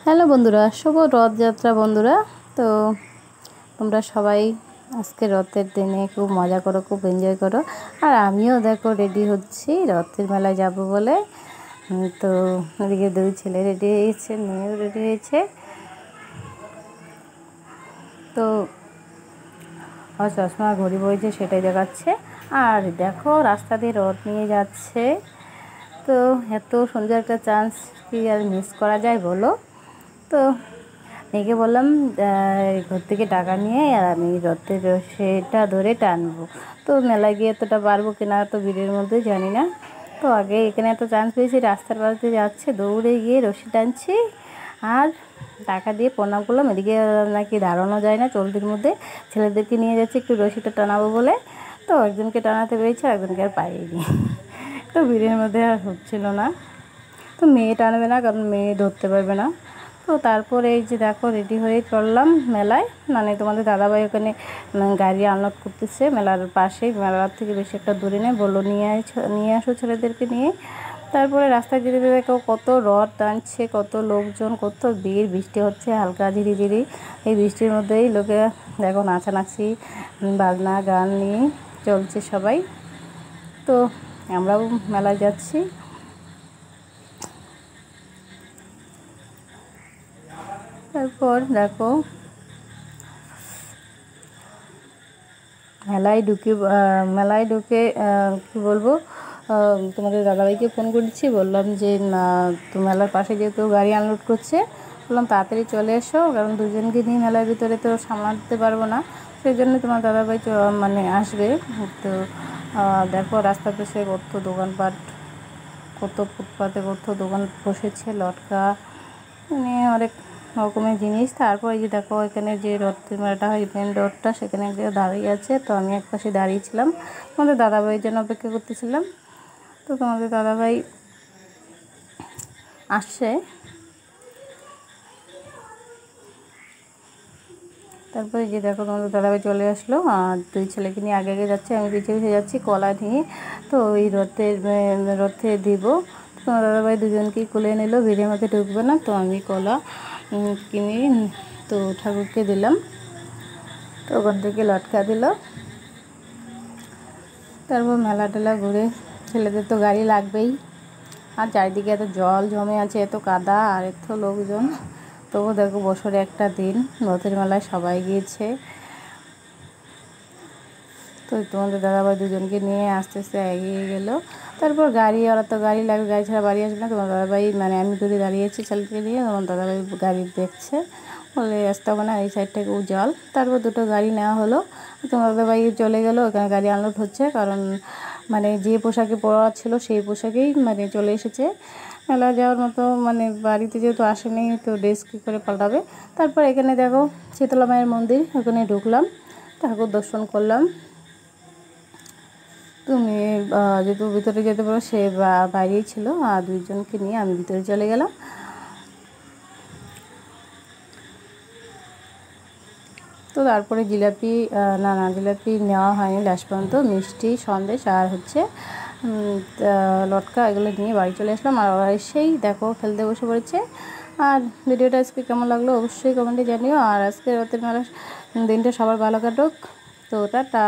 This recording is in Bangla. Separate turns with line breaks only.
হ্যালো বন্ধুরা, শুভ রথযাত্রা বন্ধুরা। তো তোমরা সবাই আজকে রথের দিনে খুব মজা করো, খুব এনজয় করো। আর আমিও দেখো রেডি হচ্ছি রথের মেলায় যাব বলে। তো এদিকে দুই ছেলে রেডি হয়েছে, মেয়েও রেডি হয়েছে। তো চশমা ঘড়ি বইছে সেটাই দেখাচ্ছে। আর দেখো রাস্তা দিয়ে রথ নিয়ে যাচ্ছে। তো এত সুন্দর একটা চান্স কি আর মিস করা যায় বলো। তো মেয়েকে বললাম ঘর থেকে টাকা নিয়ে আর আমি রথের সেটা ধরে টানবো। তো মেলায় গিয়ে এতটা পারবো কিনা, তো ভিড়ের মধ্যে জানি না। তো আগে এখানে এত চান্স পেয়েছি, রাস্তার পাশে যাচ্ছে, দৌড়ে গিয়ে রশি টানছি আর টাকা দিয়ে প্রণাম করলাম। এদিকে নাকি দাঁড়ানো যায় না চলতির মধ্যে, ছেলেদেরকে নিয়ে যাচ্ছে একটু রশিটা টানাবো বলে। তো একজনকে টানাতে পেরেছি, একজনকে আর পাইনি। তো ভিড়ের মধ্যে আর হচ্ছিল না। তো মেয়ে টানবে না, কারণ মেয়ে ধরতে পারবে না। তো তারপরে এই যে দেখো রেডি হয়ে চললাম মেলায়। মানে তোমাদের দাদাভাই ওখানে গাড়ি আনলোড করতেছে মেলার পাশেই, মেলার থেকে বেশি একটা দূরে নেই। বললো নিয়ে আসো ছেলেদেরকে নিয়ে। তারপরে রাস্তায় যেতে যেতে দেখো কত রথ টানছে, কত লোকজন, কত ভিড়। বৃষ্টি হচ্ছে হালকা ঝিরিঝিরি। এই বৃষ্টির মধ্যেই লোকে দেখো নাচানাচি, বাজনা গান নিয়ে চলছে সবাই। তো আমরাও মেলায় যাচ্ছি। তারপর দেখো মেলায় ঢুকে কী বলবো, তোমাদের দাদাভাইকে ফোন করেছি, বললাম যে তো মেলার পাশে যেহেতু গাড়ি আনলোড করছে, বললাম তাড়াতাড়ি চলে এসো, কারণ দুজনকে নিয়ে মেলার ভিতরে তো সামলাতে পারবো না। সেই জন্য তোমার দাদাভাই মানে আসবে। তো দেখো রাস্তার পাশে কত দোকানপাট, কত ফুটপাতে কত দোকান বসেছে, লটকা মানে অনেক রকমের জিনিস। তারপর এই যে দেখো এখানে যে রথের মেলাটা হয়, মেন রথটা, সেখানে একজন দাঁড়িয়ে আছে। তো আমি এক পাশে দাঁড়িয়েছিলাম, তোমাদের দাদাভাইয়ের জন্য অপেক্ষা করতেছিলাম। তো তোমাদের দাদাভাই আসছে। তারপরে যে দেখো তোমাদের দাদাভাই চলে আসলো, আর দুই ছেলেকে নিয়ে আগে আগে যাচ্ছে, আমি পিছিয়ে পিছিয়ে যাচ্ছি কলা নিয়ে। তো ওই রথে দিব। তোমার দাদাভাই দুজনকেই কোলে নিল, ভিড়ের মধ্যে ঢুকবে না। তো আমি কলা কিনে তো ঠাকুরকে দিলাম। তো ওখান থেকে লটকা দিল। তারপর মেলা টেলা ঘুরে, ছেলেদের তো গাড়ি লাগবেই। আর চারিদিকে এত জল জমে আছে, এত কাদা আর এত লোকজন। তবু দেখো বছরে একটা দিন রথের মেলায় সবাই গিয়েছে। তো তোমাদের দাদাভাই দুজনকে নিয়ে আস্তে আস্তে এগিয়ে গেলো। তারপর ওরা তো গাড়ি লাগবে, গাড়ি ছাড়া বাড়ি আসবে না। তোমার দাদাভাই মানে আমি দূরে দাঁড়িয়েছি ছেলেকে নিয়ে, তোমার দাদাভাই গাড়ি দেখছে, বলে আসতে হবে না, এই সাইড থেকে জল। তারপর দুটো গাড়ি নেওয়া হলো। তোমার দাদাভাই চলে গেলো, ওখানে গাড়ি আনলোড হচ্ছে, কারণ মানে যে পোশাকে পরা ছিল সেই পোশাকেই মানে চলে এসেছে। মেলা যাওয়ার মতো মানে বাড়িতে যেহেতু আসেনি, তো ড্রেস কী করে পাল্টাবে। তারপর এখানে দেখো শীতলা মায়ের মন্দির, ওখানে ঢুকলাম, ঠাকুর দর্শন করলাম। তুমি যেহেতু ভিতরে যেতে পারো, সে বাইরেই ছিল, আর দুইজনকে নিয়ে আমি ভিতরে চলে গেলাম। তো তারপরে জিলাপি জিলাপি নেওয়া হয়নি লাস্ট পর্যন্ত, মিষ্টি সন্দেশ আর হচ্ছে লটকা, এগুলো নিয়ে বাড়ি চলে আসলাম। আর ওরা এসেই দেখো খেলতে বসে পড়েছে। আর ভিডিওটা আজকে কেমন লাগলো অবশ্যই কমেন্টে জানিও। আর আজকে রথের মেলার দিনটা সবার ভালো কাটুক। তো টাটা।